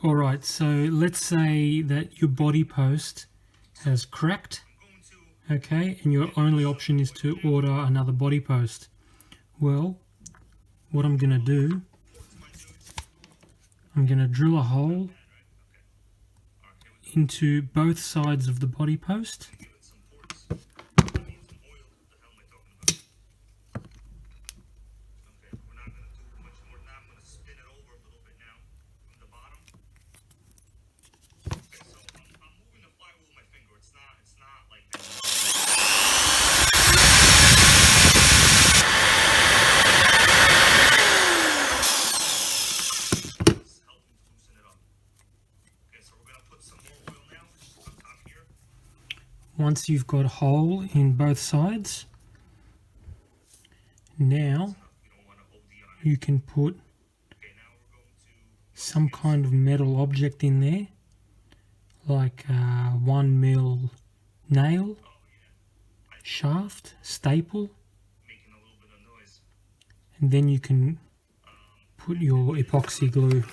Alright, so let's say that your body post has cracked, okay, and your only option is to order another body post. Well, what I'm going to do, I'm going to drill a hole into both sides of the body post. Once you've got a hole in both sides, now you can put some kind of metal object in there, like a 1mm nail, shaft, staple, and then you can put your epoxy glue,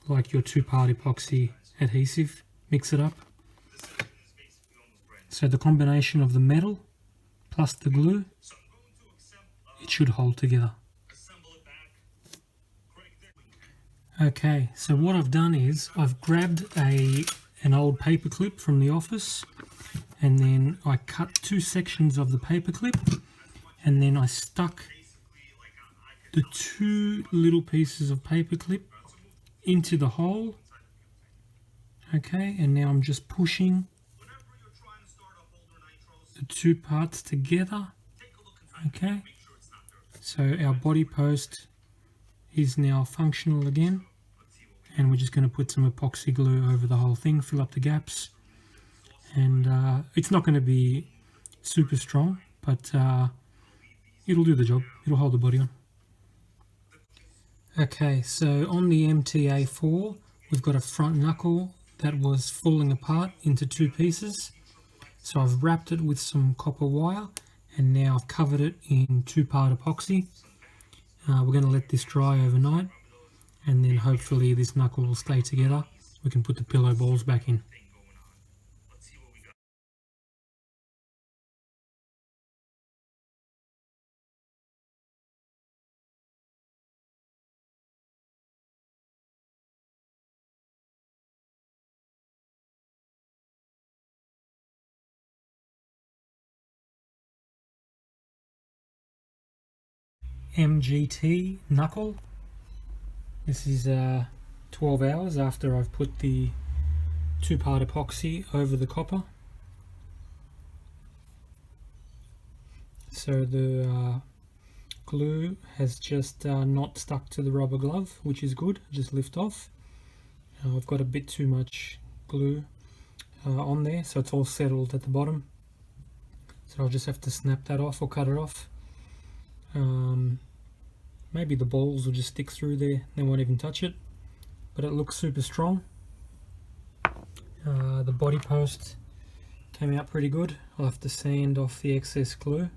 like your 2-part epoxy adhesive, mix it up. So the combination of the metal plus the glue, it should hold together. Okay, so what I've done is I've grabbed an old paper clip from the office, and then I cut 2 sections of the paper clip, and then I stuck the 2 little pieces of paper clip into the hole. Okay, and now I'm just pushing the 2 parts together. Okay, so our body post is now functional again, and we're just going to put some epoxy glue over the whole thing, fill up the gaps, and it's not going to be super strong, but it'll do the job. It'll hold the body on. Okay, so on the MTA4 we've got a front knuckle that was falling apart into 2 pieces. So I've wrapped it with some copper wire, and now I've covered it in 2-part epoxy. We're going to let this dry overnight, and then hopefully this knuckle will stay together. We can put the pillow balls back in. MGT knuckle. This is 12 hours after I've put the 2-part epoxy over the copper. So the glue has just not stuck to the rubber glove, which is good. Just lift off. I've got a bit too much glue on there, so it's all settled at the bottom. So I'll just have to snap that off or cut it off. Maybe the balls will just stick through there, they won't even touch it, but it looks super strong. The body post came out pretty good. I'll have to sand off the excess glue,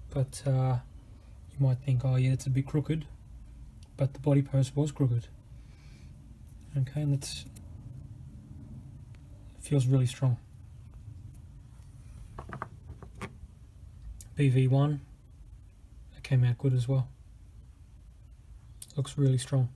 but you might think, oh yeah, it's a bit crooked, but the body post was crooked. Okay, and it feels really strong. BV1, that came out good as well. Looks really strong.